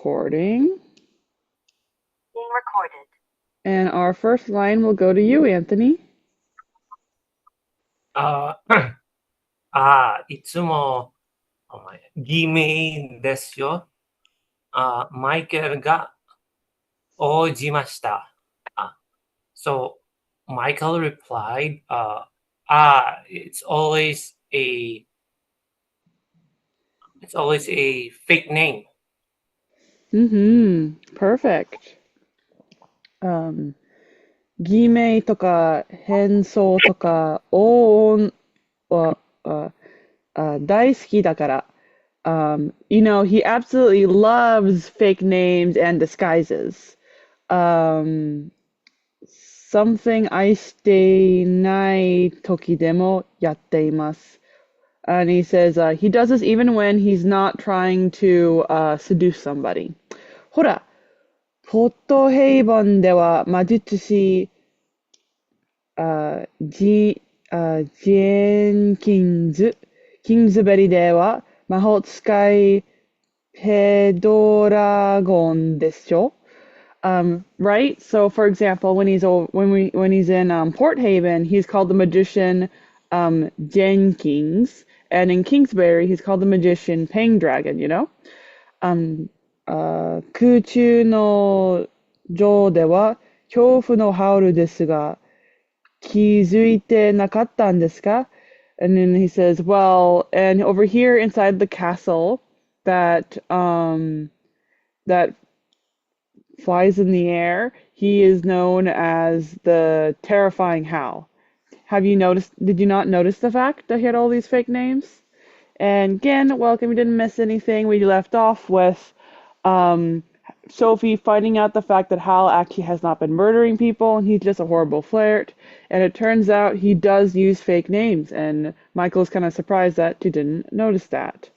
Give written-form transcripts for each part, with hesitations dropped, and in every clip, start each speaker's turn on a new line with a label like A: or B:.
A: recording.
B: Being recorded.
A: And our first line will go to you, Anthony.
C: あいつも、お前、偽名ですよ。マイケルが応じました。So Michael replied, it's always a fake name.
A: Perfect. 偽名とか変装とか往音は大好きだから。he absolutely loves fake names and disguises. Something 愛していない時でもやっています。And he says he does this even when he's not trying to seduce somebody. ほら、ポットヘイボンでは魔術師ジェンキンズベリーでは魔法使いペドラゴンでしょ? Right? So, for example, when he's in Port Haven, he's called the magician Jenkins, and in Kingsbury, he's called the magician Pendragon. You know? 空中の城では恐怖のハウルですが気づいてなかったんですか? And then he says, well, and over here inside the castle that flies in the air, he is known as the terrifying Howl. Did you not notice the fact that he had all these fake names? And again, welcome, we didn't miss anything. We left off with Sophie finding out the fact that Hal actually has not been murdering people and he's just a horrible flirt. And it turns out he does use fake names, and Michael's kind of surprised that she didn't notice that.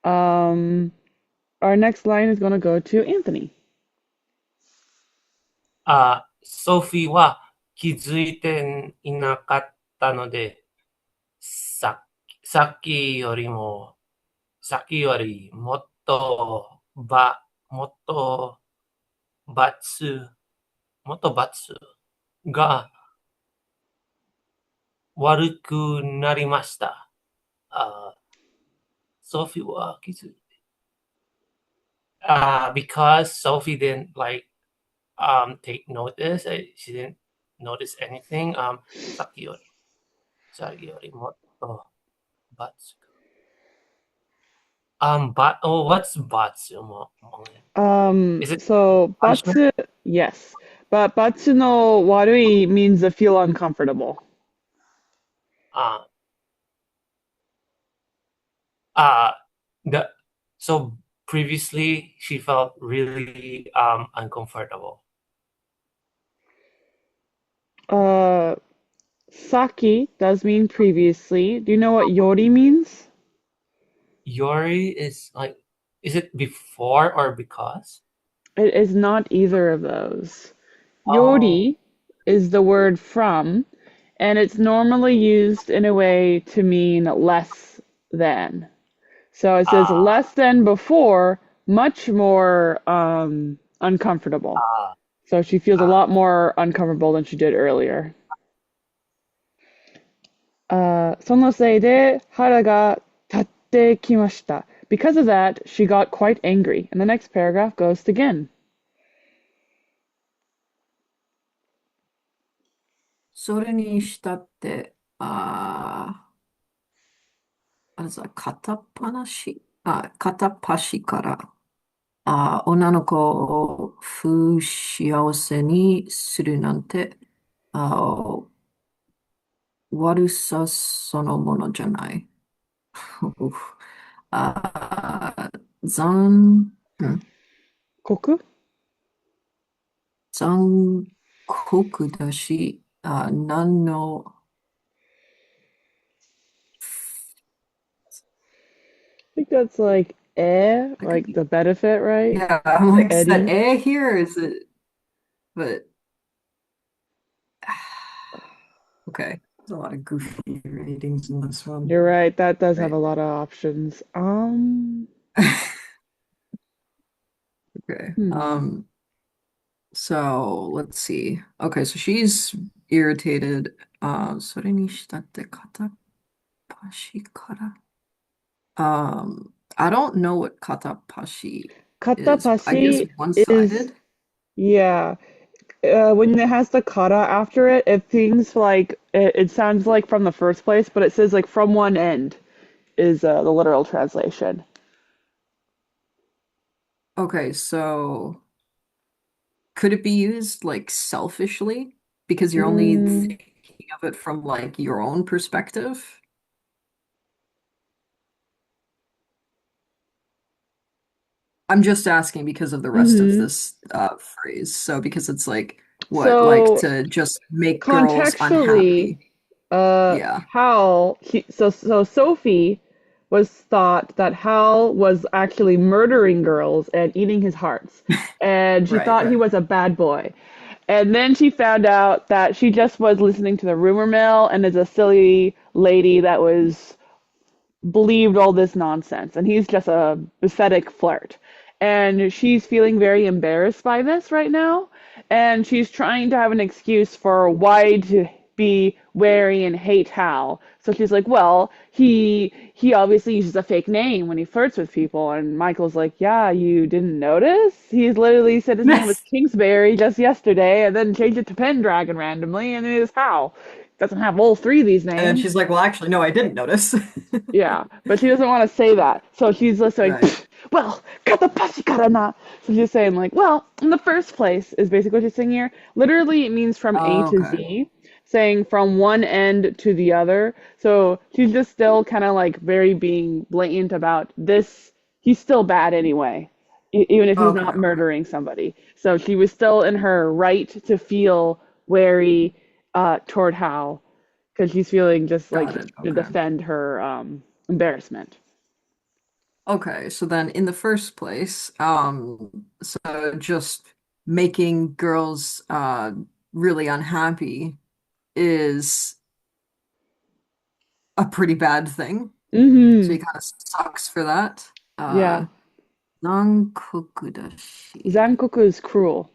A: Our next line is going to go to Anthony.
C: ソフィーは気づいていなかったので、さっきよりももっと罰が悪くなりました。ソフィーは気づいて。Because Sophie didn't take notice, she didn't notice anything. さっきよりもっと罰。what's 罰? Is it
A: So
C: punishment?
A: batsu, yes, but batsu no warui means to feel uncomfortable.
C: So previously she felt really uncomfortable.
A: Saki does mean previously. Do you know what yori means?
C: Yori is is it before or because?
A: It is not either of those.
C: Oh.
A: Yori is the word from, and it's normally used in a way to mean less than. So it says less than before, much more uncomfortable. So she feels a lot more uncomfortable than she did earlier. そのせいで腹が立ってきました. Because of that, she got quite angry. And the next paragraph goes to Gen.
D: それにしたって、片っ端から、女の子を不幸せにするなんて、悪さそのものじゃない。残酷だし、何の、
A: I think that's like like the benefit, right?
D: Yeah, I'm like, is that
A: Eddie?
D: here? Is it, but, okay. There's a lot of goofy readings in this one.
A: You're right. That does have
D: Right.
A: a lot of options.
D: Okay.
A: Hmm.
D: So let's see. Okay, so she's irritated. それにしたって片っ端から。I don't know what 片っ端 is. I guess
A: Katapashi is,
D: one-sided.
A: yeah. When it has the kata after it, it seems like it sounds like from the first place, but it says like from one end is the literal translation.
D: Okay, so could it be used like selfishly? Because you're only
A: Mm,
D: thinking of it from like your own perspective? I'm just asking because of the rest of
A: hmm.
D: this phrase. So because it's like what, like
A: So
D: to just make girls
A: contextually,
D: unhappy. Yeah.
A: so Sophie was thought that Hal was actually murdering girls and eating his hearts, and she
D: Right,
A: thought he
D: right.
A: was a bad boy. And then she found out that she just was listening to the rumor mill and is a silly lady that was believed all this nonsense, and he's just a pathetic flirt. And she's feeling very embarrassed by this right now, and she's trying to have an excuse for why to be wary and hate Hal. So she's like, "Well, he obviously uses a fake name when he flirts with people." And Michael's like, "Yeah, you didn't notice? He's literally said his name was Kingsbury just yesterday, and then changed it to Pendragon randomly, and it is Hal. Doesn't have all three of these
D: And then
A: names."
D: she's like, well, actually, no, I didn't notice.
A: Yeah, but she doesn't want to say that. So she's just like,
D: Right.
A: well, katapashi karana. So she's saying like, well, in the first place is basically what she's saying here. Literally, it means from A to
D: Okay.
A: Z, saying from one end to the other. So she's just still kind of like very being blatant about this. He's still bad anyway, even if he's
D: Okay,
A: not
D: okay.
A: murdering somebody. So she was still in her right to feel wary toward Hal because she's feeling just like
D: Got
A: she's
D: it.
A: trying to
D: Okay.
A: defend her embarrassment.
D: Okay, so then in the first place, so just making girls really unhappy is a pretty bad thing. So he
A: Mm-hmm.
D: kind of sucks for that.
A: Yeah.
D: 残酷だし.
A: Zankoku is cruel.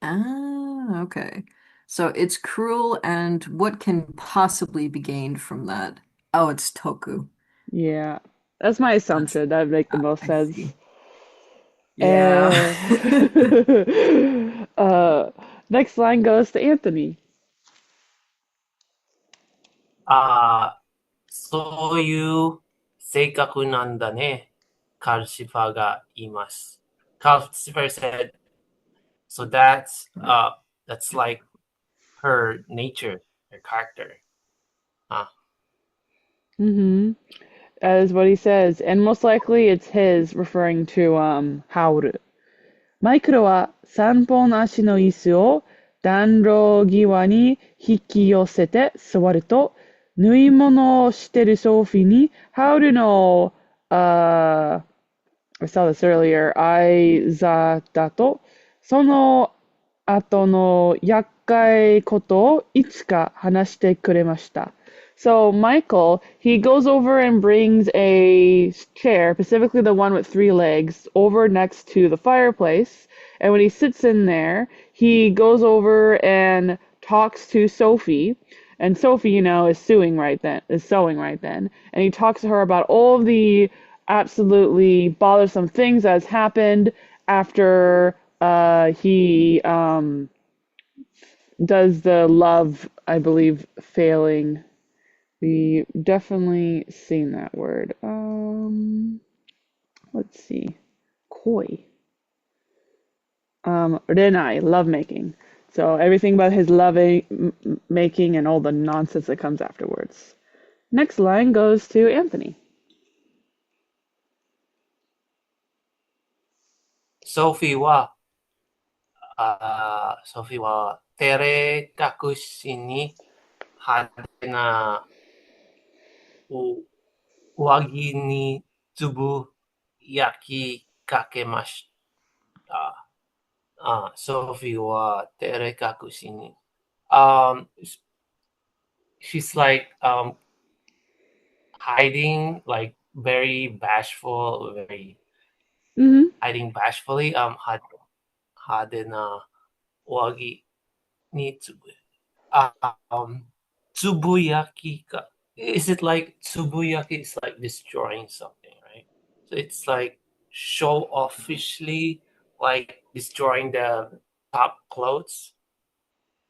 D: Ah, okay. So it's cruel, and what can possibly be gained from that? Oh, it's toku.
A: Yeah. That's my
D: That's,
A: assumption. That would make the most
D: I
A: sense.
D: see. Yeah.
A: Uh, uh, next line goes to Anthony.
C: ああ、そういう性格なんだね。カルシファーが言います。Calcifer said, so that's like her nature, her character. あ、
A: Mm-hmm. That is what he says. And most likely it's his referring to Howl. マイクロは三本足の椅子を暖炉際に引き寄せて座ると、縫い物をしてるソフィーに、ハウルの、I saw this earlier, 相座だと、その後の厄介ことをいつか話してくれました。So Michael, he goes over and brings a chair, specifically the one with three legs, over next to the fireplace. And when he sits in there, he goes over and talks to Sophie. And Sophie, is sewing right then. And he talks to her about all of the absolutely bothersome things that's happened after he does the love, I believe, failing. We definitely seen that word. Let's see. Koi. Renai, lovemaking. So everything about his loving making and all the nonsense that comes afterwards. Next line goes to Anthony.
C: ソフィーは、ソフィーは照れ隠しに派手なお上着につぶやきかけました。ソフィーは照れ隠しに。She's like hiding, like very bashful, very
A: Mm-hmm.
C: hiding bashfully. Had wagi ni tsubuyaki ka. Is it like tsubuyaki is like destroying something, right? So it's like show offishly like destroying the top clothes,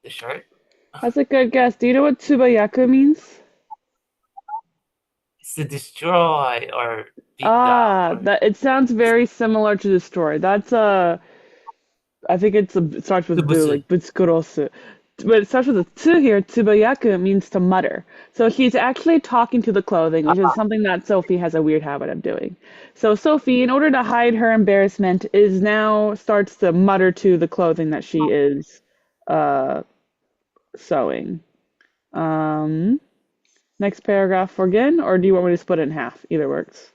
C: the shirt.
A: That's a good guess. Do you know what tsubayaku means?
C: It's to destroy or beat down.
A: Ah, that it sounds very similar to the story. That's I think it starts with bu,
C: Tsubusu.
A: like butsukurosu. But it starts with a tsu here. Tsubayaku means to mutter. So he's actually talking to the clothing, which is something that Sophie has a weird habit of doing. So Sophie, in order to hide her embarrassment, is now starts to mutter to the clothing that she is uh sewing. Um, Next paragraph again, or do you want me to split it in half? Either works.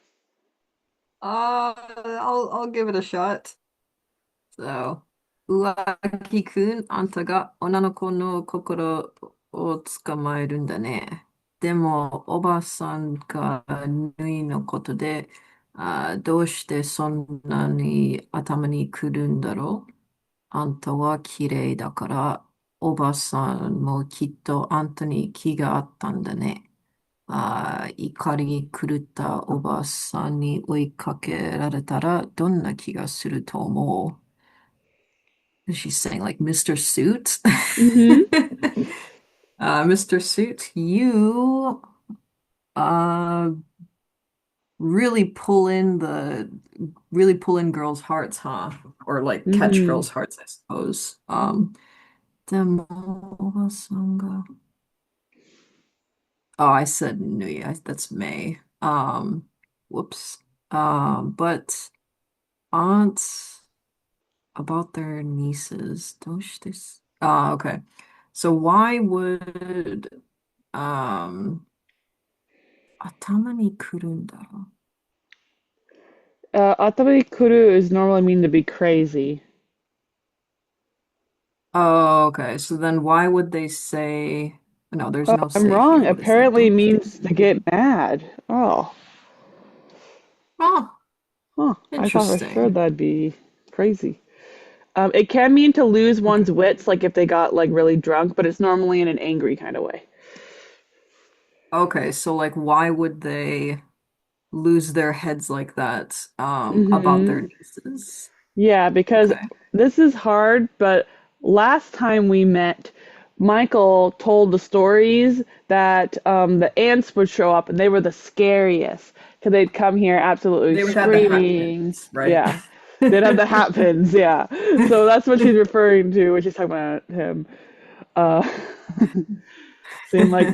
D: I'll give it a shot. So, 浮気くん、あんたが女の子の心を捕まえるんだね。でも、おばさんが縫いのことで、どうしてそんなに頭にくるんだろう。あんたは綺麗だから、おばさんもきっとあんたに気があったんだね。怒り狂ったおばさんに追いかけられたらどんな気がすると思う。She's saying like Mr. Suit.
A: Mm-hmm.
D: Mr. Suit, you uh really pull in girls' hearts, huh? Or like catch
A: Mm-hmm.
D: girls' hearts, I suppose. でもおばさんが Oh, I said Nui. That's May. Whoops. But aunts about their nieces. Okay. So why would 頭にくるんだろう?
A: Atami kuru is normally mean to be crazy.
D: Oh, okay. So then why would they say no, there's
A: Oh,
D: no
A: I'm
D: say
A: wrong.
D: here. What is that?
A: Apparently
D: Don't you?
A: means to get mad. Oh,
D: Oh,
A: huh. I thought for sure
D: interesting.
A: that'd be crazy. It can mean to lose
D: Okay.
A: one's wits, like if they got like really drunk, but it's normally in an angry kind of way.
D: Okay, so like why would they lose their heads like that about their
A: Mm-hmm.
D: nieces?
A: Yeah, because
D: Okay.
A: this is hard, but last time we met, Michael told the stories that the ants would show up and they were the scariest because they'd come here absolutely
D: They would have the hat
A: screaming.
D: pins, right?
A: Yeah, they'd have the hat pins. Yeah, so that's what she's referring to when she's talking about him. Uh, Saying like,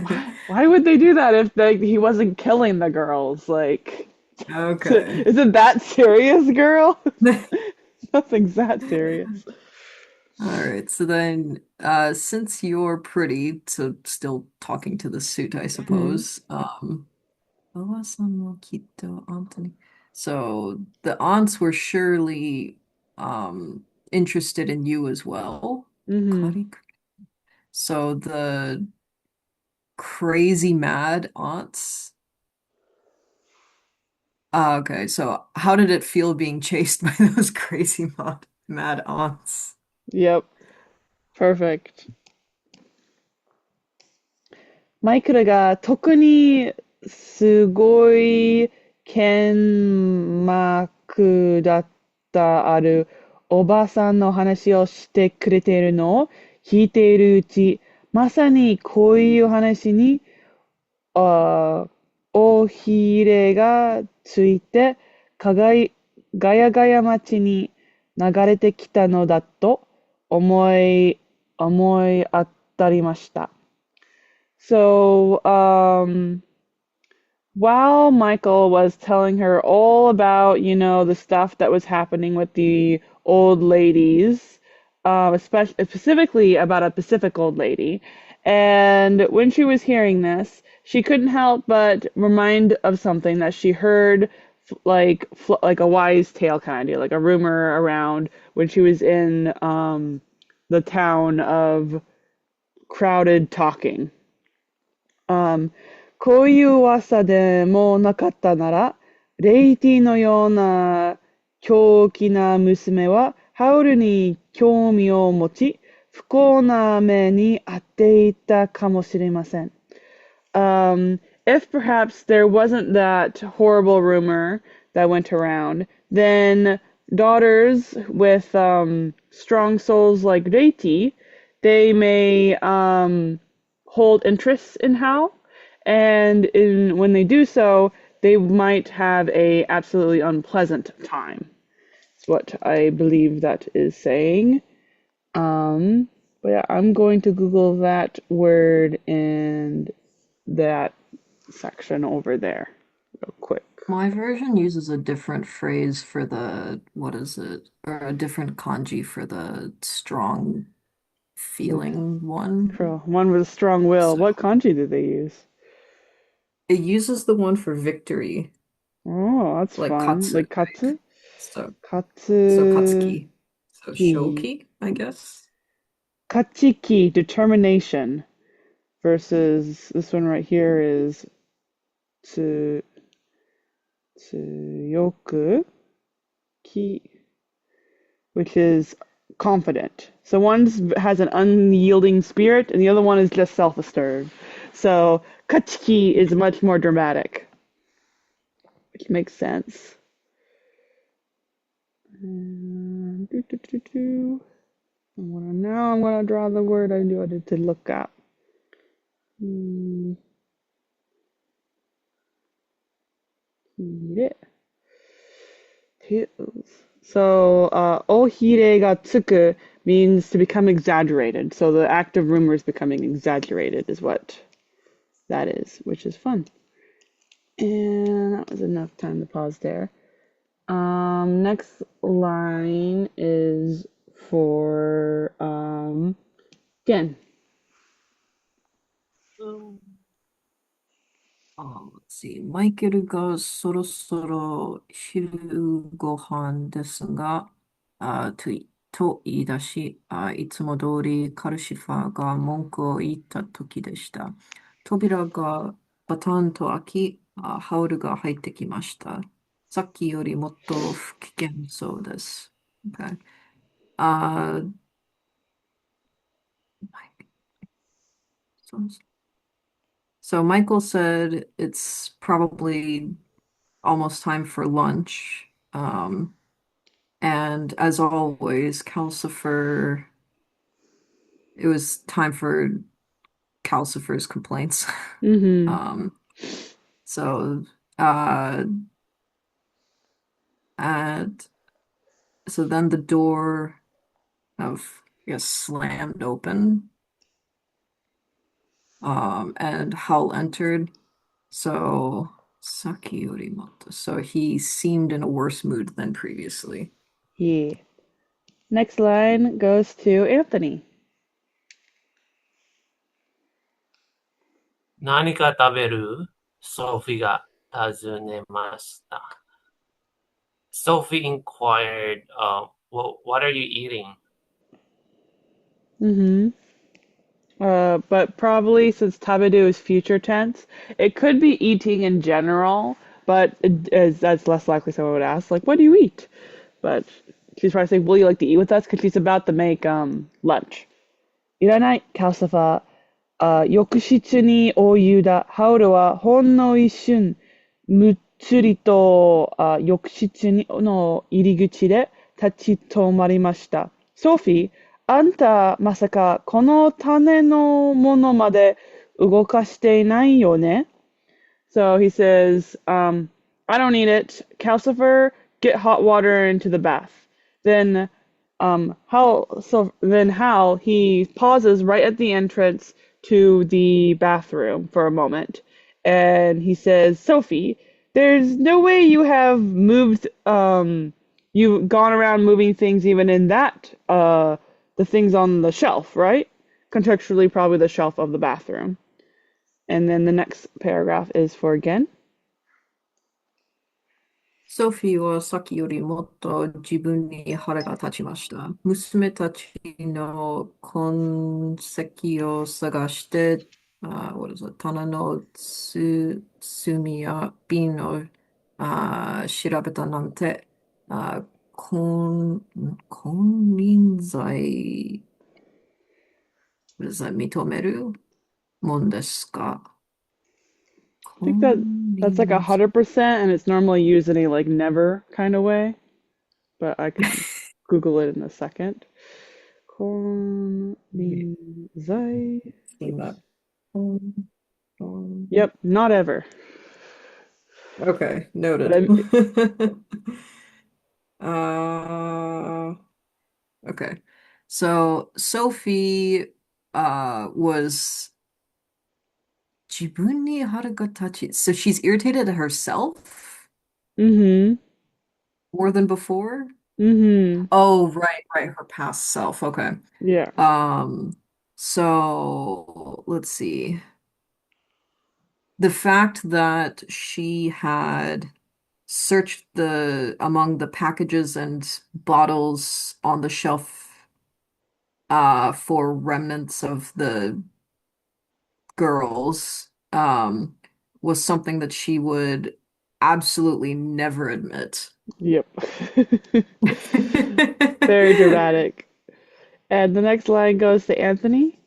A: why would they do that if he wasn't killing the girls? Like,
D: Okay.
A: is it that serious, girl? Nothing's that serious.
D: All right. So then, since you're pretty, so still talking to the suit, I
A: Hmm.
D: suppose. おばさんもきっと So the aunts were surely interested in you as well.
A: Hmm.
D: So the crazy mad aunts. Okay, so how did it feel being chased by those crazy mad aunts?
A: Yep. Perfect. マイクルが特にすごい剣幕だったあるおばさんの話をしてくれているのを聞いているうち、まさにこういう話に、おひれがついて、ガヤガヤ町に流れてきたのだと思い当たりました。So, while Michael was telling her all about, the stuff that was happening with the old ladies, especially specifically about a Pacific old lady, and when she was hearing this, she couldn't help but remind of something that she heard, like a wise tale kind of deal, like a rumor around when she was in the town of Crowded Talking. こういう噂でもなかったなら、レイティのような狂気な娘はハウルに興味を持ち、不幸な目に遭っていたかもしれません。If perhaps there wasn't that horrible rumor that went around, then daughters with strong souls like Reiti, they may hold interests in Hal, and when they do so, they might have a absolutely unpleasant time. That's what I believe that is saying. But yeah, I'm going to Google that word and that section over there real quick.
D: My version uses a different phrase for what is it? Or a different kanji for the strong feeling one.
A: One with a strong will.
D: So
A: What kanji did they use?
D: it uses the one for victory,
A: Oh, that's
D: like
A: fun.
D: katsu.
A: Like katsu?
D: So
A: Katsu.
D: katsuki. So shoki, I guess.
A: Kachiki, determination. Versus this one right here is tsuyoku ki, which is confident. So one has an unyielding spirit, and the other one is just self-assured. So kachiki is much more dramatic, which makes sense. Now I'm gonna draw the word I wanted to look at. So, ohire ga tsuku means to become exaggerated. So the act of rumors becoming exaggerated is what that is, which is fun. And that was enough time to pause there. Next line is for Gen.
D: Let's see. マイケルがそろそろ昼ご飯ですが、と言い出し、いつも通りカルシファーが文句を言った時でした。扉がバタンと開き、ハウルが入ってきました。さっきよりもっと不危険そうです。Okay. So Michael said it's probably almost time for lunch. And as always, Calcifer, it was time for Calcifer's complaints.
A: Mm-hmm.
D: So, and so then the door slammed open. And Howl entered. So Saki Yorimoto. So he seemed in a worse mood than previously.
A: Yeah. Next line goes to Anthony.
C: 何か食べるソフィーが尋ねました。Sophie inquired, what are you eating?
A: Mm-hmm. But probably since tabedu is future tense, it could be eating in general, but that's less likely someone would ask, like, what do you eat? But she's probably saying, will you like to eat with us? Because she's about to make lunch. いらない、カルサファー。浴室にお湯だ。ハウルはほんの一瞬、むっつりと浴室の入り口で立ち止まりました。ソフィー、あんたまさかこの種のものまで動かしていないよね? So he says, I don't need it. Calcifer, get hot water into the bath. Then Hal, he pauses right at the entrance to the bathroom for a moment, and he says, Sophie, there's no way you have moved, you've gone around moving things even in that, the things on the shelf, right? Contextually, probably the shelf of the bathroom. And then the next paragraph is for Gen.
D: ソフィーはさっきよりもっと自分に腹が立ちました。娘たちの痕跡を探して、棚の隅や瓶を調べたなんて、金輪際、what does that 認めるもんですか？I
A: think that's like
D: 金輪際。
A: 100%, and it's normally used in a like never kind of way. But I can Google it in a second. Kornzai. Oops.
D: 今、金
A: Yep, not ever.
D: Okay,
A: But
D: noted.
A: I'm,
D: Uh, okay. So Sophie was 自分に腹が立ち. So she's irritated at herself
A: mm-hmm,
D: more than before?
A: mm-hmm.
D: Oh, right, her past self. Okay.
A: Yeah,
D: Um, so let's see. The fact that she had searched the among the packages and bottles on the shelf for remnants of the girls was something that she would absolutely never admit.
A: yep. Very dramatic. And the next line goes to Anthony.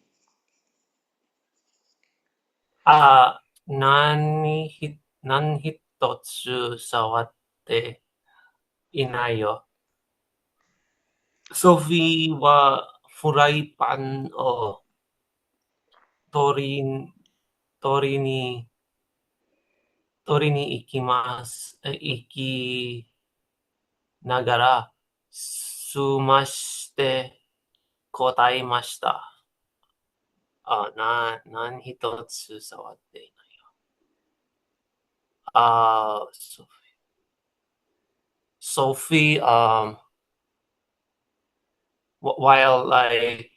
C: 何一つ触っていないよ。ソフィーはフライパンを取り、取りに、取りに行きます。行きながら、すまして答えました。何一つ触っていない。Sophie, while like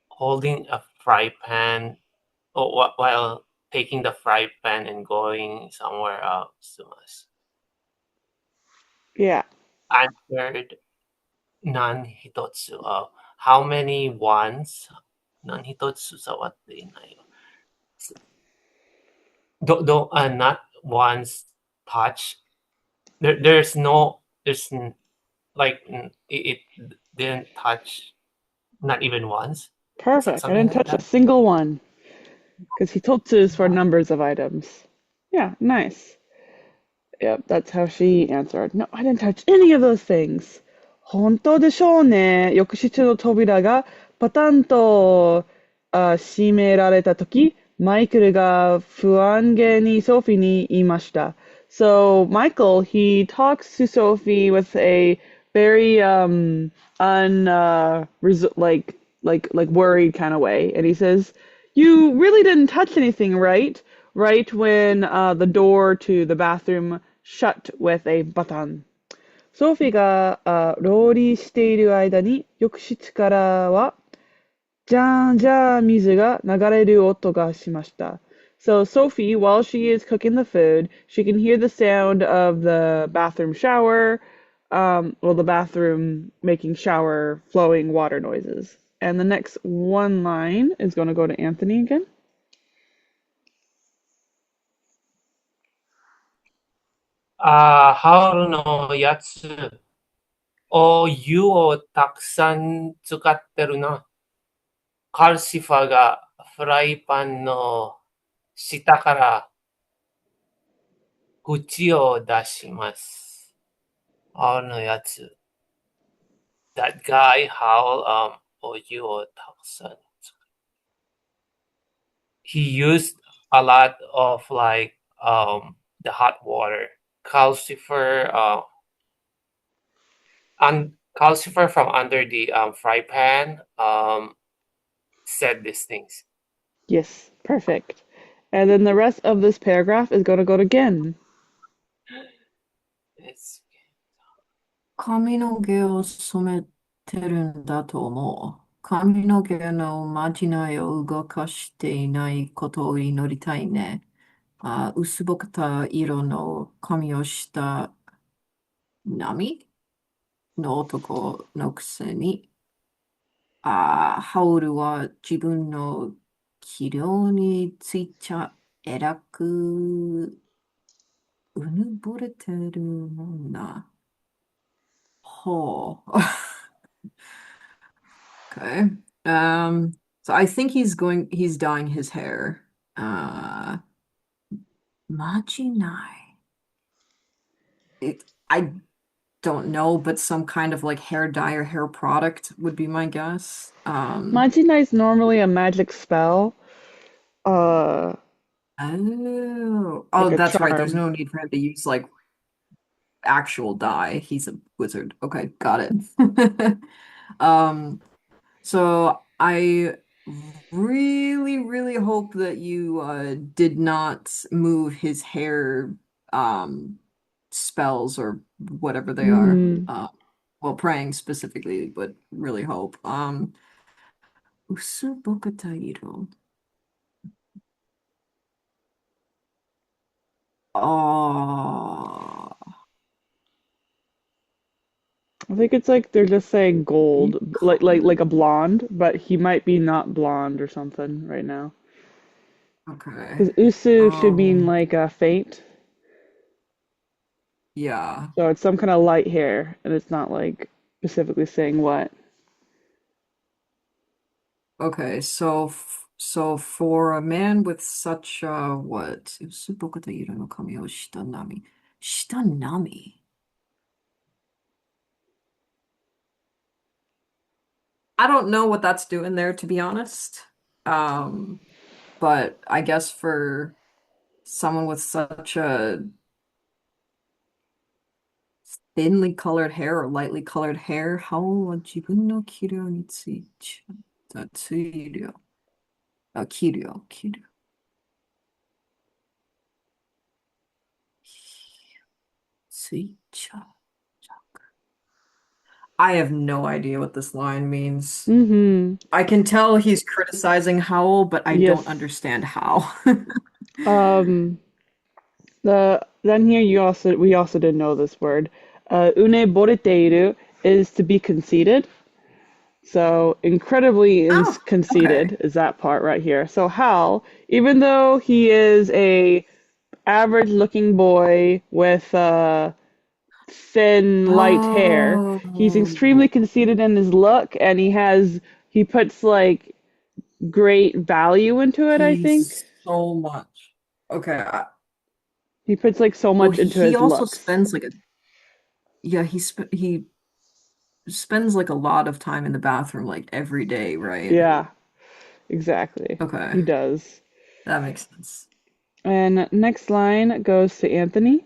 C: holding a fry pan, or while taking the fry pan and going somewhere else,
A: Yeah,
C: answered 何一つ how many ones 何一つ触っていないよ。Not once touch. There's no, like, it didn't touch, not even once.
A: perfect. I
C: Something
A: didn't
C: like
A: touch a
C: that.
A: single one because hitotsu is for numbers of items. Yeah, nice. Yep, that's how she answered. No, I didn't touch any of those things. 本当でしょうね。浴室の扉がパタンと閉められたとき、マイケルが不安げにソフィーに言いました。So Michael, he talks to Sophie with a very like worried kind of way, and he says, "You really didn't touch anything, right?" Right when the door to the bathroom shut with a button. ソフィーがローリーしている間に浴室からはじゃーんじゃー水が流れる音がしました。So Sophie, while she is cooking the food, she can hear the sound of the bathroom shower, the bathroom making shower flowing water noises. And the next one line is going to go to Anthony again.
C: ハウルのやつ、湯をたくさん使ってるな。カルシファーがフライパンの下から口を出します。ハウルのやつ。That guy, Howl, 湯をたくさん使う。He used a lot of like the hot water. Calcifer, Calcifer from under the fry pan said these things.
A: Yes, perfect. And then the rest of this paragraph is going to go to Gen.
C: It's
D: 髪の毛を染めてるんだと思う。髪の毛のまじないを動かしていないことを祈りたいね。薄ぼけた色の髪をした波の男のくせに、ハウルは自分の器量についちゃ偉くうぬぼれてるもんな。Oh. Okay. So I think he's dyeing his hair. Majinai. I don't know, but some kind of like hair dye or hair product would be my guess.
A: Majina is normally a magic spell, uh,
D: Oh,
A: like a
D: that's right. There's
A: charm.
D: no need for him to use like actual dye. He's a wizard. Okay, got it. Um, so I really, really hope that you did not move his hair spells or whatever they are.
A: Hmm.
D: Well, praying specifically, but really hope. Usubokatairo. Oh,
A: I think it's like they're just saying gold,
D: deep
A: like
D: color.
A: a blonde, but he might be not blonde or something right now.
D: Okay.
A: Because usu should mean like faint,
D: Yeah.
A: so it's some kind of light hair, and it's not like specifically saying what.
D: Okay, so for a man with such what? Usubokatairo no kami o shitanami. Shitanami. I don't know what that's doing there, to be honest. Um, but I guess for someone with such a thinly colored hair or lightly colored hair, how would 自分の器量について、つい量、あ、器量、器量。ついちゃう。I have no idea what this line means.
A: Mm-hmm.
D: I can tell he's criticizing Howl, but I don't
A: Yes.
D: understand how.
A: Um, then here we also didn't know this word. Une boreteiru is to be conceited. So incredibly
D: Oh, okay.
A: conceited is that part right here. So Hal, even though he is a average looking boy with thin light hair, he's extremely
D: Oh,
A: conceited in his look, and he puts like great value into it, I think.
D: he's so much. Okay.
A: He puts like so
D: Well,
A: much
D: he,
A: into
D: he
A: his
D: also
A: looks.
D: spends like a yeah, he spends like a lot of time in the bathroom like every day, right?
A: Yeah, exactly.
D: Okay.
A: He does.
D: That makes sense.
A: And next line goes to Anthony.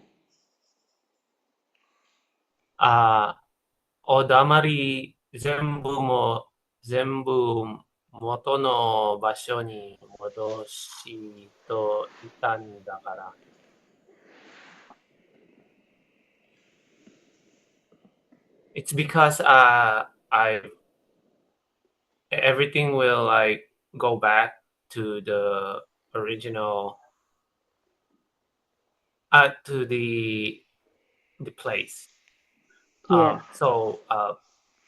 C: あおだまり全部元の場所に戻しといたんだから。It's because I everything will like go back to the original to the place.
A: Yeah.
C: So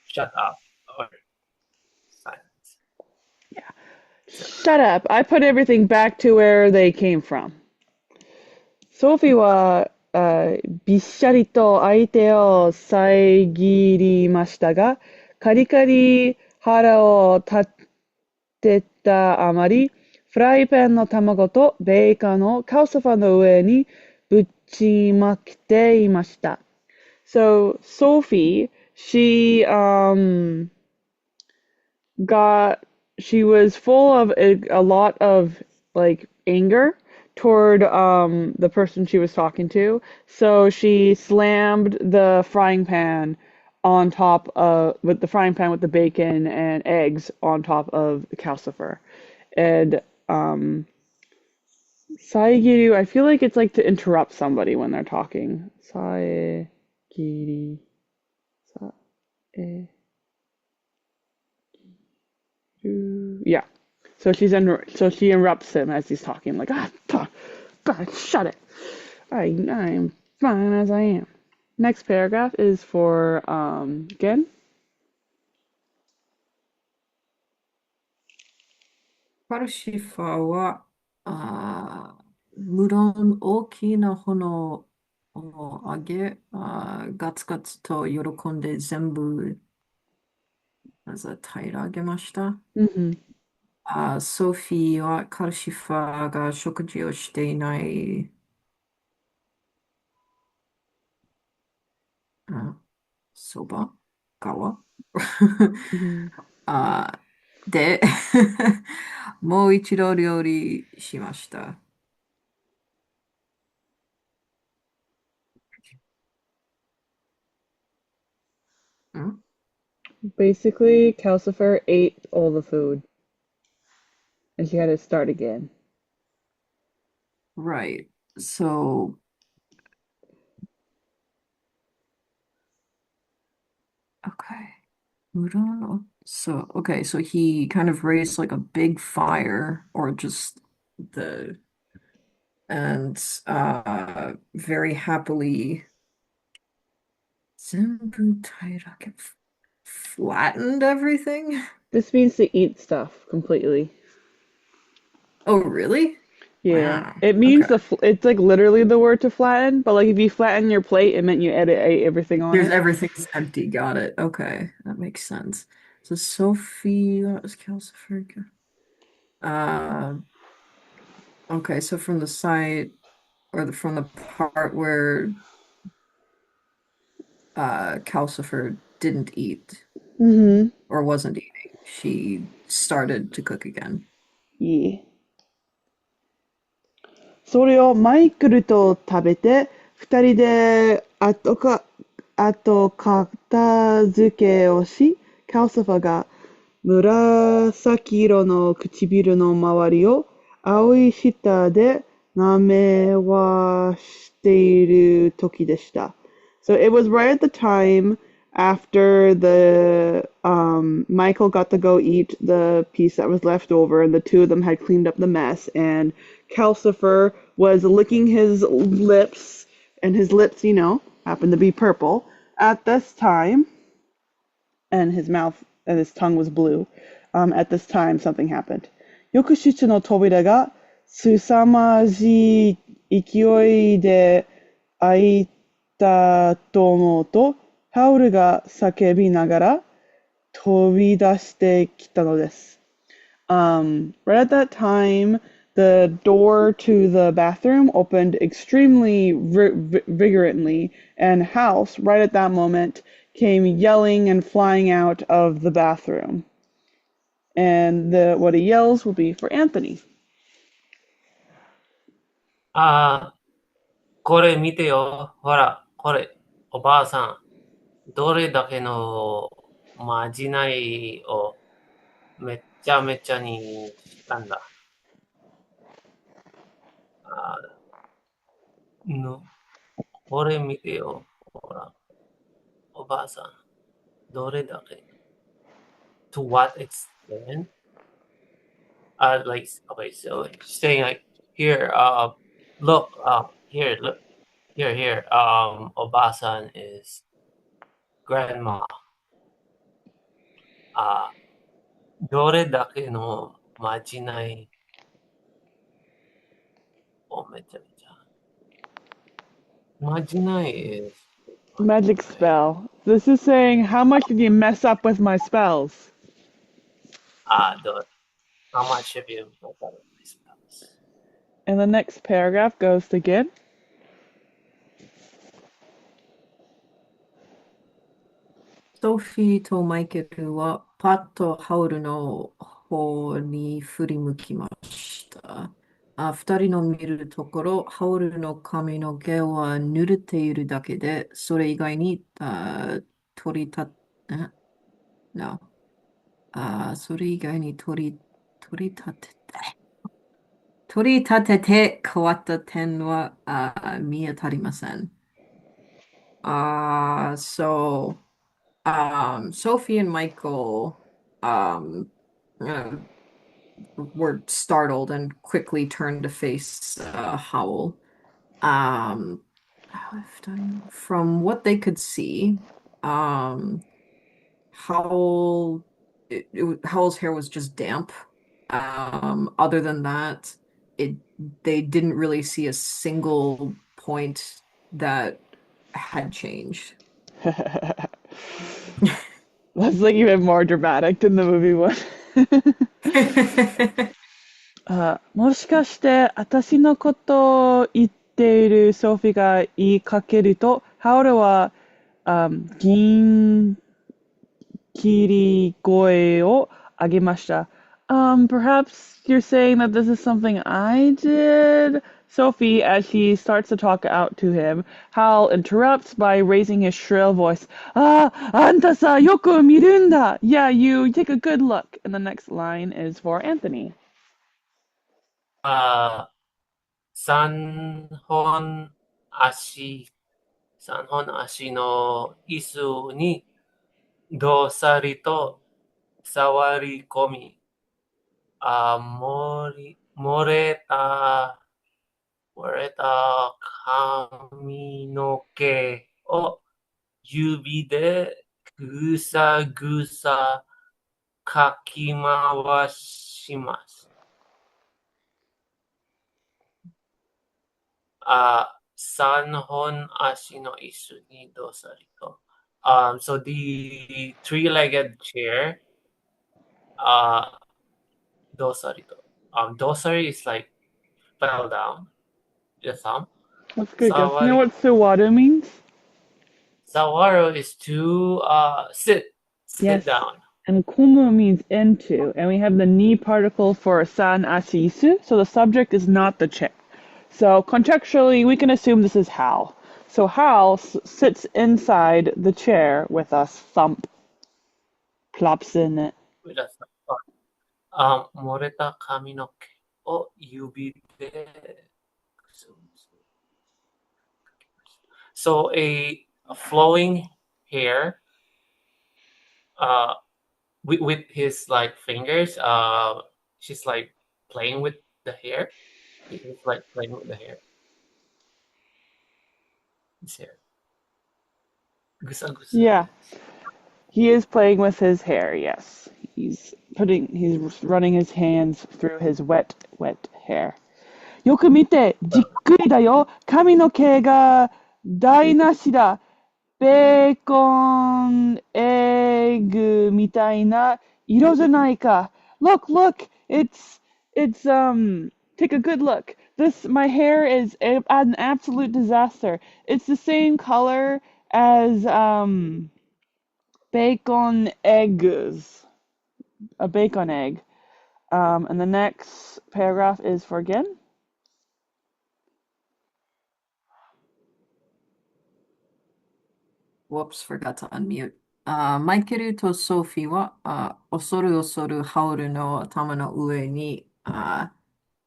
C: shut up or silence.
A: Shut up. I put everything back to where they came from. ソフィーは、びっしゃりと相手を遮りましたが、カリカリ腹を立てたあまり、フライパンの卵とベーカンをカウソファの上にぶちまけていました。So Sophie, got she was full of a lot of like anger toward the person she was talking to. So she slammed the frying pan on top of with the frying pan with the bacon and eggs on top of the calcifer. And Saigiru, I feel like it's like to interrupt somebody when they're talking. Saigiri. Sae. Yeah. So she interrupts him as he's talking, like, God, shut it. I'm fine as I am. Next paragraph is for Gen.
D: パルシファーは、無論大きな炎をあげ、ガツガツと喜んで全部、平らげました。
A: Hmm.
D: ソフィーはカルシファーが食事をしていない、そば川
A: Hmm.
D: あで、もう一度料理しました。ん
A: Basically, Calcifer ate all the food, and she had to start again.
D: Right. So, okay. Udon. So, okay. So he kind of raised like a big fire or just the, and very happily, 全部平らげ flattened everything.
A: This means to eat stuff completely.
D: Oh, really?
A: Yeah,
D: Wow.
A: it means
D: Okay.
A: it's like literally the word to flatten, but like if you flatten your plate, it meant you ate everything on
D: There's
A: it.
D: everything's empty. Got it. Okay. That makes sense. So Sophie, what was Calcifer? Uh, okay. So from the side or from the part where Calcifer didn't eat
A: Mm-hmm.
D: or wasn't eating, she started to cook again.
A: Yeah. それをマイクルと食べて、二人で後片付けをし、カルシファーが紫色の唇の周りを青い舌で舐めはしている時でした。So it was right at the time after the Michael got to go eat the piece that was left over, and the two of them had cleaned up the mess, and Calcifer was licking his lips, and his lips, happened to be purple at this time, and his mouth and his tongue was blue. At this time, something happened. 翌日の扉が凄まじい勢いで開いたと思うと、ハウルが叫びながら飛び出してきたのです。Right at that time, the door to the bathroom opened extremely vigorantly, and House, right at that moment, came yelling and flying out of the bathroom. And what he yells will be for Anthony.
C: これ見てよ。ほら、これ、おばあさん。どれだけのまじないをめっちゃめちゃにしたんだ。あの、これ見てよ。ほら、おばあさん。どれだけ。To what extent? Like, okay, so saying like, here, look, here, look, here, Obasan is grandma. どれだけのまじないをめちゃめちゃ。まじない is,
A: Magic spell. This is saying, how much did you mess up with my spells?
C: how much have you messed up with my spells?
A: And the next paragraph goes to Gid.
D: ソフィーとマイケルはパッとハウルの方に振り向きました。二人の見るところ、ハウルの髪の毛は濡れているだけで、それ以外に取り立て、no. それ以外に取り立てて変わった点は見当たりません。So Sophie and Michael uh, were startled and quickly turned to face Howl. Um, from what they could see, Howl, Howl's hair was just damp. Other than that, it they didn't really see a single point that had changed.
A: That's like even more dramatic than the movie one. もしかして私のことを言っているソフィーが言いかけると、ハウルは、銀切り声を上げました。Perhaps you're saying that this is something I did? Sophie, as she starts to talk out to him, Hal interrupts by raising his shrill voice. Ah, あんたさ、よく見るんだ. Yeah, you take a good look. And the next line is for Anthony.
C: あ、三本足、三本足の椅子にどっさりと触り込み、漏れた髪の毛を指でぐさぐさかき回します。三本足の椅子にどっさりと。So the three-legged chair, dosarito. Dosari is like fell down, the thumb.
A: That's good guess. You know
C: Sawari,
A: what suwado means?
C: Sawaro is to sit
A: Yes.
C: down.
A: And kumu means into. And we have the ni particle for san ashisu, so the subject is not the chair. So contextually, we can assume this is Hal. So Hal sits inside the chair with us, thump, plops in it.
C: 漏れた髪の毛を指で。So a flowing hair, with his like fingers, she's like playing with the hair. He's like playing with the hair. His hair. Gusa gusa.
A: Yeah. He is playing with his hair, yes. He's running his hands through his wet hair. よく見て、じっくりだよ。髪の毛が台無しだ。ベーコンエッグみたいな色じゃないか。Look, it's take a good look. My hair is an absolute disaster. It's the same color as bacon eggs, a bacon egg. And the next paragraph is for again.
D: Whoops, forgot to unmute. マイケルとソフィーは、恐る恐るハウルの頭の上に、か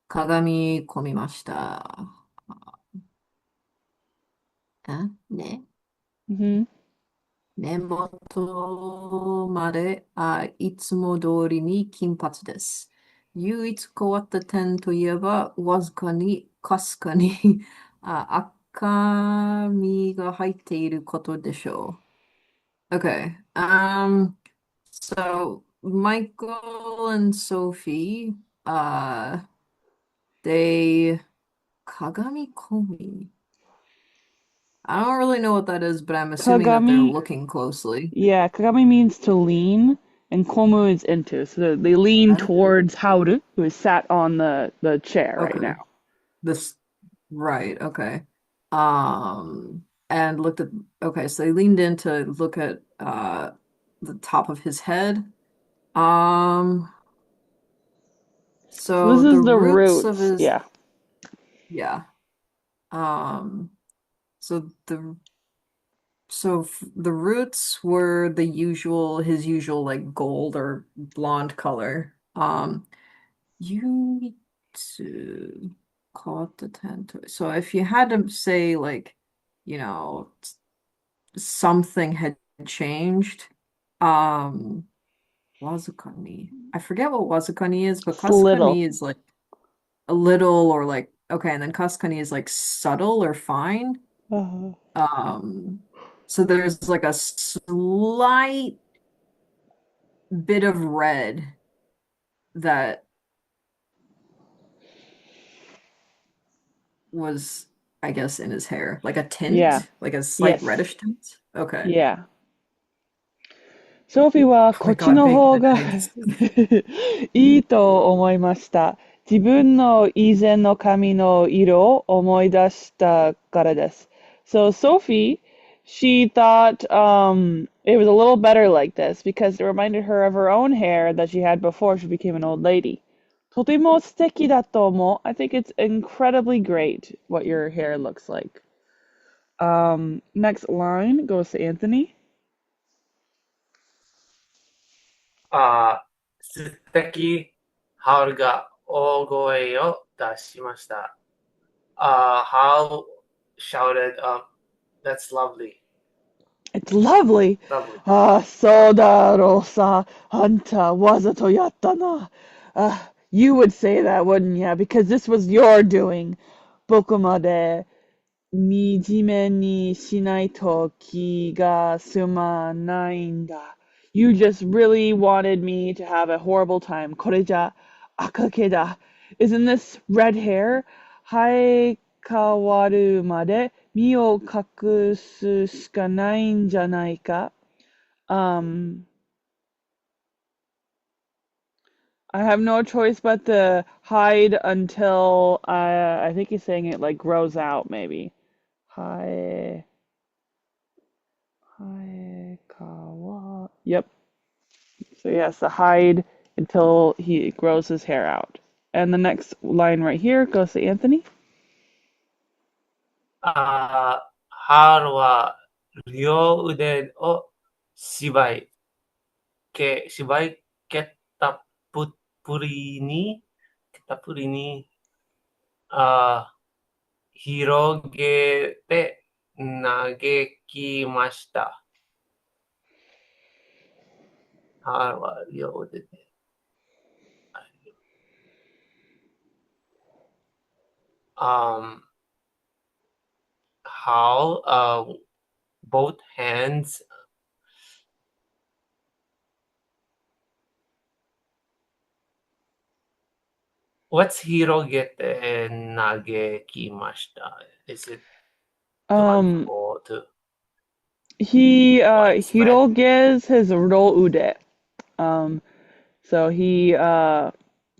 D: がみ込みました。ね。
A: Mm-hmm.
D: 根元まで、いつも通りに金髪です。唯一変わった点といえば、わずかに、かすかに赤みが入っていることでしょう。Okay. So Michael and Sophie, they kagami komi. I don't really know what that is, but I'm assuming that they're
A: Kagami,
D: looking closely.
A: yeah, kagami means to lean, and komu is into. So they lean towards Hauru, who is sat on the chair right
D: Okay.
A: now.
D: This, right, okay. And looked at, okay, so they leaned in to look at the top of his head.
A: So
D: So
A: this
D: the
A: is the
D: roots of
A: roots,
D: his,
A: yeah.
D: yeah. So the roots were his usual like gold or blonde color. You need to call it the tent. So if you had to say like, something had changed, wazukani. I forget what wazukani is, but
A: Little.
D: kasukani is like a little or like okay, and then kaskani is like subtle or fine. So there's like a slight bit of red that was I guess, in his hair. Like a
A: Yeah.
D: tint, like a slight
A: Yes.
D: reddish tint. Okay.
A: Yeah.ソフィーは
D: Oh
A: こ
D: my
A: っち
D: God,
A: の
D: big
A: 方が
D: heads.
A: いいと思いました。自分の以前の髪の色を思い出したからです。So Sophie, she thought it was a little better like this because it reminded her of her own hair that she had before she became an old lady. とても素敵だと思う. I think it's incredibly great what your hair looks like. Next line goes to Anthony.
C: 素敵。ハウルが大声を出しました。Howl shouted, that's lovely.
A: It's lovely.
C: Lovely.
A: そうだろうさ。あんたわざとやったな。You would say that, wouldn't ya? Because this was your doing. 僕まで惨めにしないと気が済まないんだ。You just really wanted me to have a horrible time. これじゃ赤毛だ。Isn't this red hair? 生え変わるまで身を隠すしかないんじゃないか。I have no choice but to hide until I think he's saying it like grows out maybe. 生え Haekawa. Yep. So he has to hide until he grows his hair out. And the next line right here goes to Anthony.
C: ハウルは両腕を縛りけたぷりに、あ広げて嘆きました。ハウルは両腕で。How both hands. What's 広げて嘆きました? Is it to
A: Um,
C: unfold, to
A: he
C: widespread?
A: hiroges his ro ude. So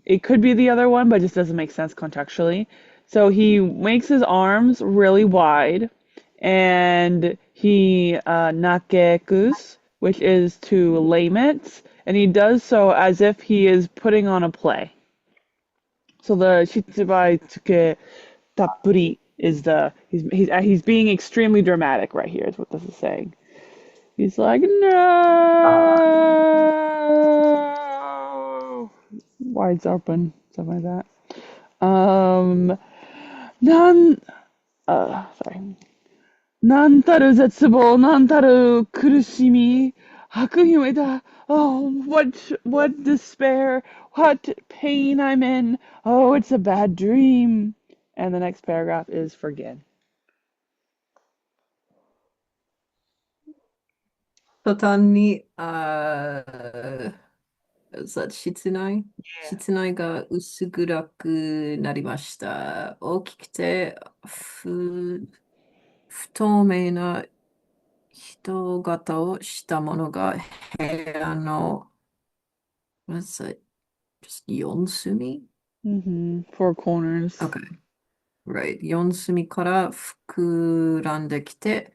A: it could be the other one, but it just doesn't make sense contextually. So he makes his arms really wide, and he nakekus, which is to lame it, and he does so as if he is putting on a play. So the shitsibai tsuke tappuri is he's being extremely dramatic right here, is what this is saying. He's like, no, wide's open, something like that. Nan, sorry. なんたる絶望、なんたる苦しみ、白夢だ。Oh, what despair, what pain I'm in. Oh, it's a bad dream. And the next paragraph is forget.
D: 途端に、室内
A: Yeah.
D: 室内が薄暗くなりました。大きくて不透明な人型をしたものが部屋の、what's it? Just 四隅
A: Four corners.
D: Okay. Right. 四隅から膨らんできて、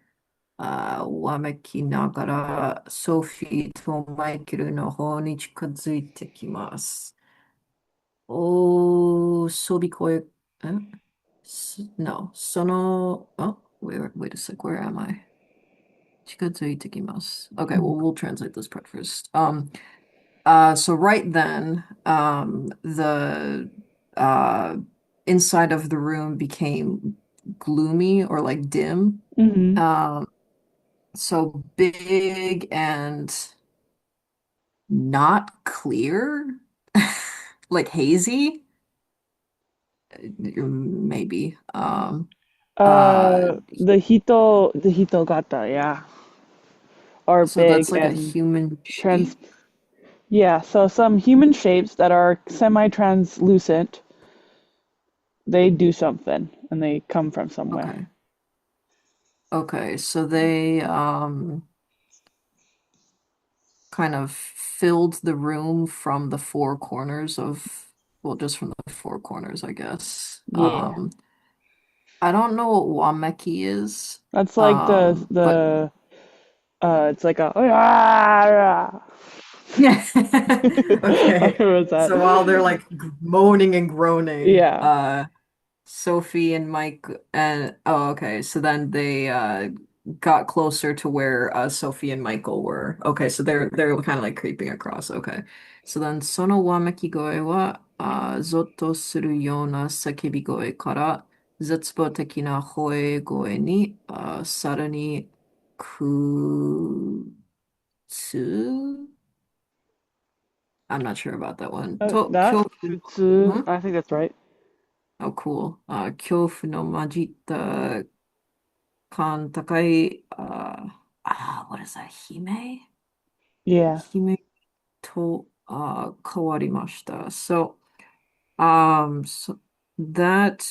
D: わめきながらソフィーとマイケルの方に近づいてきます。そびこえ、No, wait a sec, where am I? 近づいてきます。Okay, well, we'll translate this part first. So right then, the inside of the room became gloomy or like dim. So big and not clear, like hazy, maybe.
A: The hito gata, yeah, are
D: So that's
A: big
D: like a
A: and
D: human
A: trans.
D: shape.
A: Yeah, so some human shapes that are semi-translucent. they do something and they come from somewhere.
D: Okay. Okay, so they kind of filled the room from the four corners of, well, just from the four corners, I guess.
A: Yeah.
D: I don't know what Wameki is.
A: That's like
D: But
A: it's like a I
D: yeah.
A: don't
D: Okay.
A: know what's that.
D: So while they're like moaning and groaning,
A: Yeah.
D: Sophie and Mike and oh, okay. So then they got closer to where Sophie and Michael were. Okay, so they're kind of like creeping across. Okay. So then そのわめき声はゾッとするような叫び声から絶望的な吠え声にさらにくつ I'm not sure about that one.
A: That
D: 恐怖の、
A: I think that's right.
D: Oh, cool. 恐怖の混じった感高い、what is that?
A: Yeah.
D: 悲鳴と、変わりました。So that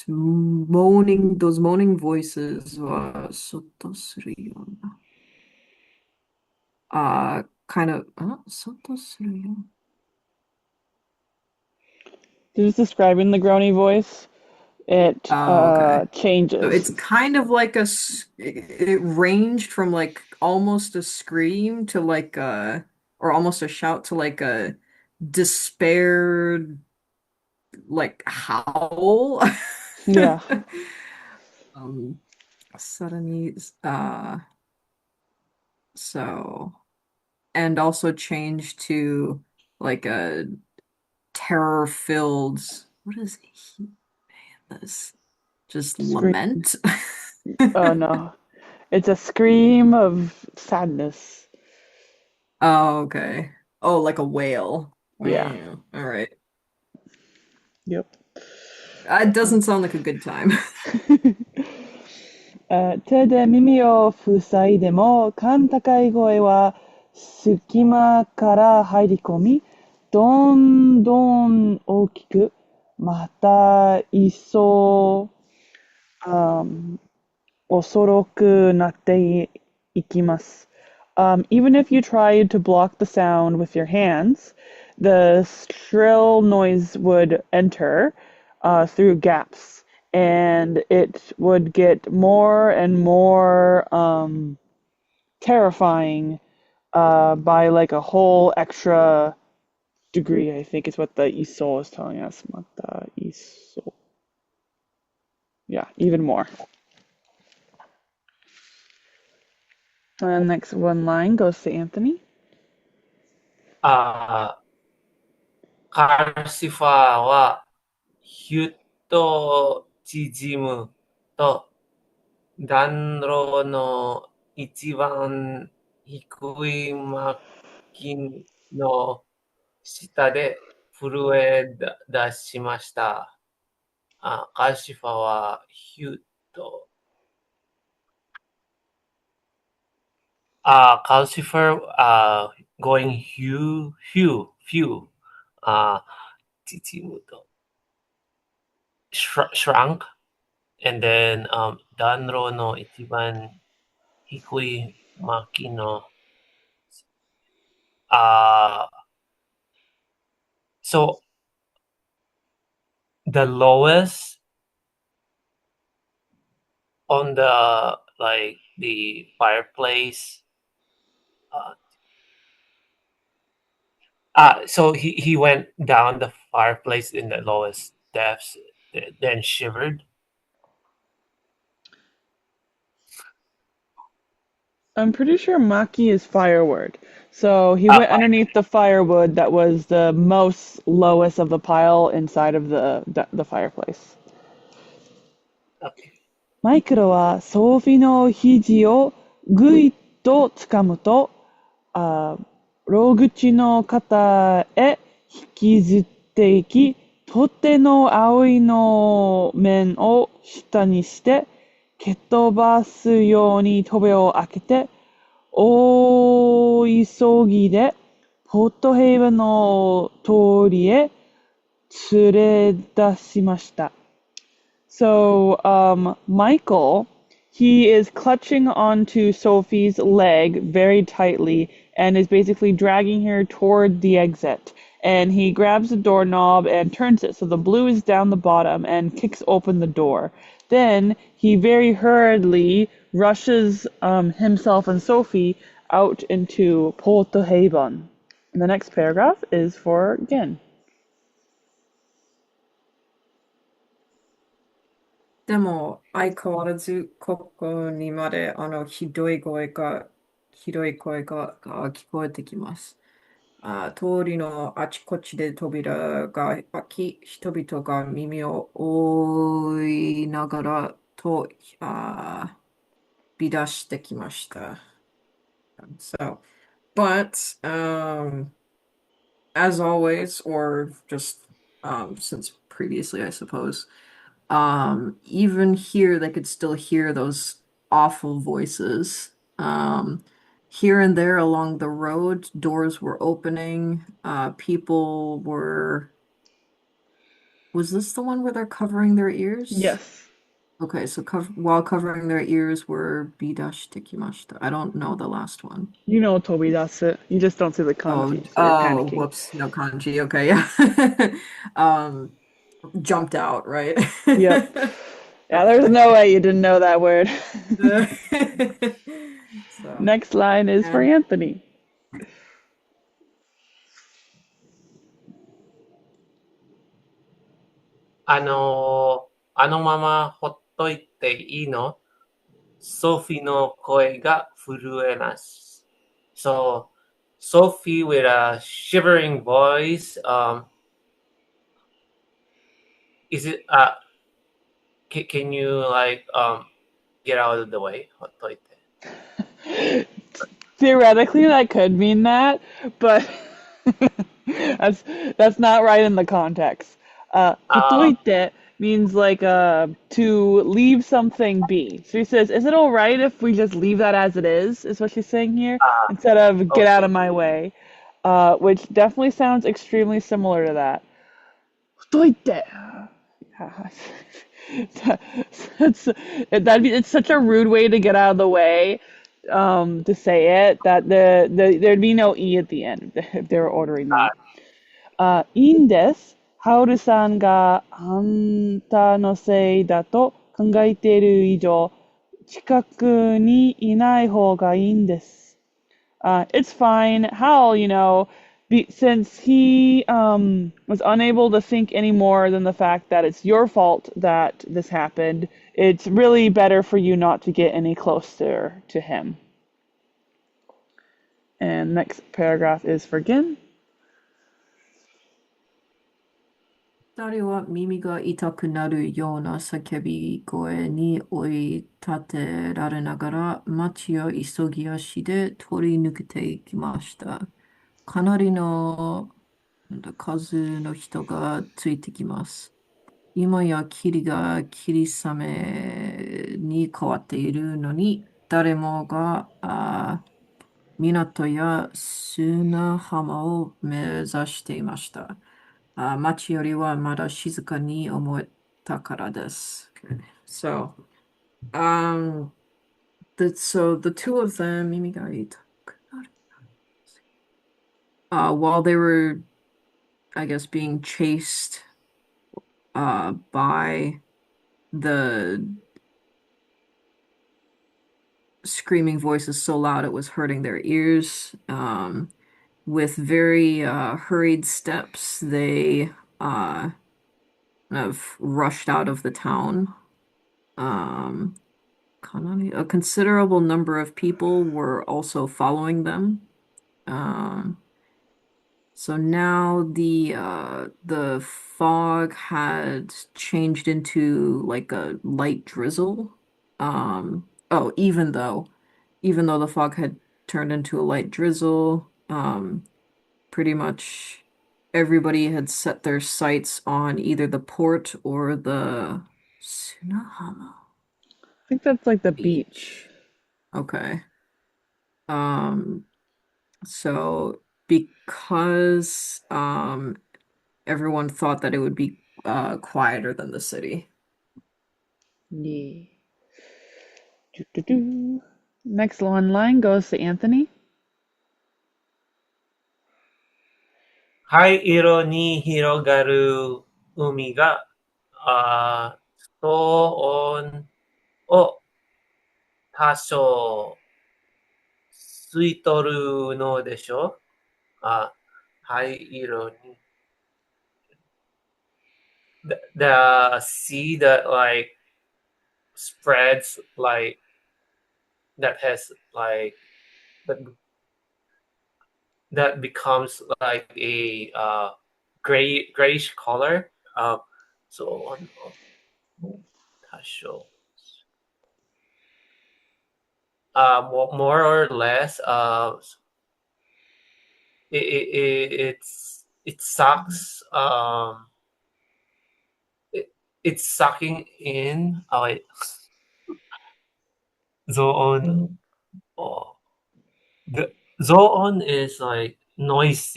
D: those moaning voices は、そっとするような、kind of, そっとするような。
A: Just describing the groany voice, it
D: Oh, okay. So
A: changes.
D: it's kind of like it ranged from like almost a scream to like or almost a shout to like a despaired like howl.
A: Yeah.
D: Suddenly, so and also changed to like a terror-filled, what is he? This just
A: Scream.
D: lament.
A: Oh no. It's a scream of sadness.
D: Oh, okay. Oh, like a whale.
A: Yeah.
D: Wow. All right.
A: Yep.
D: It doesn't sound like a good time.
A: 手で耳を塞いでも甲高い声は隙間から入り込み、どんどん大きく、また一層、恐ろくなっていきます。Even if you tried to block the sound with your hands, the shrill noise would enter through gaps, and it would get more and more terrifying by like a whole extra degree, I think is what the Iso is telling us. Mata Iso. Yeah, even more. And next one line goes to Anthony.
C: カルシファーはヒュッと縮むと暖炉の一番低い薪の下で震え出しました。カルシファーはヒュッとCalcifer going few Chichimuto shrunk, and then Danro no ichiban hikui maki no so the lowest on the like the fireplace. So he went down the fireplace in the lowest depths, then shivered.
A: I'm pretty sure Maki is firewood. So he went underneath the firewood that was the most lowest of the pile inside of the fireplace.
C: Okay.
A: マイクロはソフィの肘をぐいっと掴むと、牢口の肩へ引きずっていき、取っ手の青いの面を下にして、蹴飛ばすように扉を開けて、大急ぎでポットヘイブンの通りへ連れ出しました。So, Michael, he is clutching onto Sophie's leg very tightly and is basically dragging her toward the exit. And he grabs the doorknob and turns it so the blue is down the bottom and kicks open the door. Then he very hurriedly rushes himself and Sophie out into Porto Haven. And the next paragraph is for Gen.
D: でも、相変わらず、ここにまで、ひどい声が聞こえてきます。通りのあちこちで扉が開き、人々が耳を覆いながら飛び出してきました。So, but, as always, or just since previously, I suppose, even here they could still hear those awful voices. Here and there along the road, doors were opening. People were. Was this the one where they're covering their ears?
A: Yes.
D: Okay, so while covering their ears were bidashite I don't know the last one.
A: You know Toby, that's it. You just don't see the kanji, so you're panicking.
D: Whoops, no kanji. Okay, yeah. Jumped out, right?
A: Yep. Yeah, there's no way you didn't know that word.
D: So,
A: Next line is for
D: and
A: Anthony.
C: あのままほっといていいの？ソフィーの声が震えます。So, Sophie with a shivering voice, is it, can you like, get out of the way? ほっといて。
A: Theoretically, that could mean that, but that's not right in the context. Hotoite means like to leave something be. So he says, "Is it all right if we just leave that as it is?" What she's saying here, instead of "get out of my way," which definitely sounds extremely similar to that. Hotoite. It's such a rude way to get out of the way. To say it that there'd be no e at the end if they were ordering that. いいんです。ハウルさんがあんたのせいだと考えている以上、近くにいない方がいいんです。It's fine. Hal, since he was unable to think any more than the fact that it's your fault that this happened, it's really better for you not to get any closer to him. And next paragraph is for Gin.
D: 二人は耳が痛くなるような叫び声に追い立てられながら街を急ぎ足で通り抜けていきました。かなりの数の人がついてきます。今や霧が霧雨に変わっているのに、誰もが港や砂浜を目指していました。街よりはまだ静かに思えたからです。So, so the two of them, while they were, I guess, being chased by the screaming voices so loud it was hurting their ears, with very hurried steps, they have rushed out of the town. A considerable number of people were also following them. So now the fog had changed into like a light drizzle. Even though the fog had turned into a light drizzle, pretty much everybody had set their sights on either the port or the Sunahama
A: I think that's like the
D: beach.
A: beach.
D: Okay. So because everyone thought that it would be quieter than the city.
A: Yeah. Doo-doo-doo. Next one line goes to Anthony.
C: 灰色に広がる海が、騒音を多少吸い取るのでしょう。灰色に。The sea that like spreads like that has like that, that becomes like a grayish color. So on 多少 more or less it sucks it's sucking in wait zone oh, the zone is like noise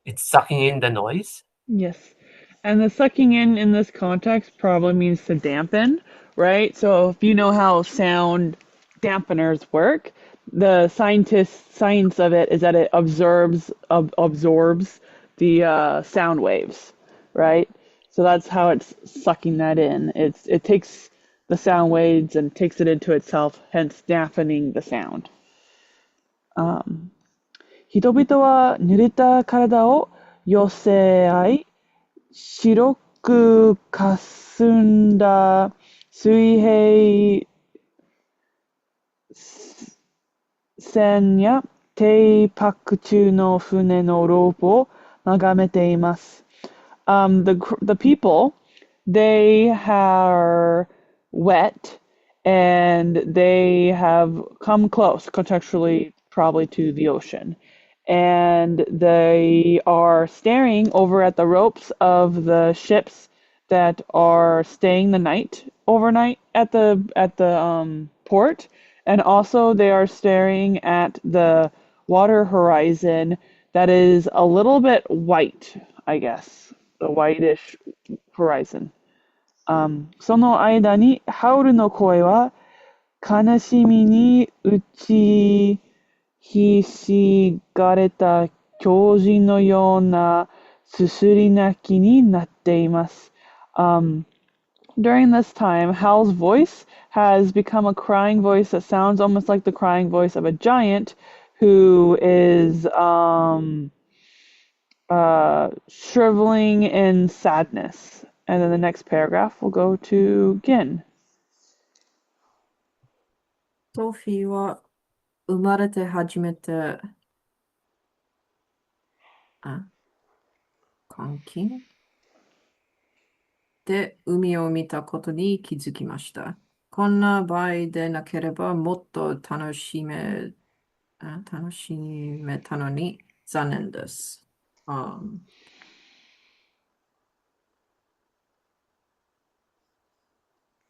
C: it's sucking in the noise.
A: Yes. And the sucking in this context probably means to dampen, right? So if you know how sound dampeners work, the science of it is that it absorbs the sound waves, right? So that's how it's sucking that in. It takes the sound waves and takes it into itself, hence dampening the sound. 人々は濡れた体を寄せ合い、白く霞んだ水平線や停泊中の船のロープを眺めています。The people, they are wet and they have come close, contextually, probably to the ocean. And they are staring over at the ropes of the ships that are staying the night overnight at the port, and also they are staring at the water horizon that is a little bit white, I guess, the whitish horizon. その間にハウルの声は悲しみに打ちひしがれた狂人のようなすすり泣きになっています。During this time, Hal's voice has become a crying voice that sounds almost like the crying voice of a giant who is shriveling in sadness. And then the next paragraph will go to Gin.
D: ソフィーは生まれて初めて、監禁で海を見たことに気づきました。こんな場合でなければもっと楽しめたのに残念です。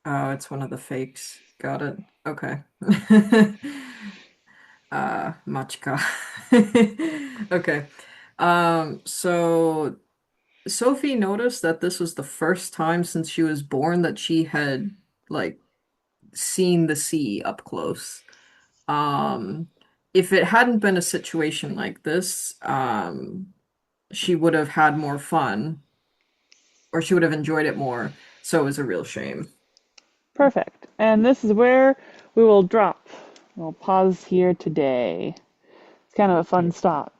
D: Oh, it's one of the fakes. Got it. Okay. Machka. Okay. So Sophie noticed that this was the first time since she was born that she had like seen the sea up close. If it hadn't been a situation like this, she would have had more fun, or she would have enjoyed it more. So it was a real shame.
A: Perfect. And this is where we will drop. We'll pause here today. It's kind of a fun stop.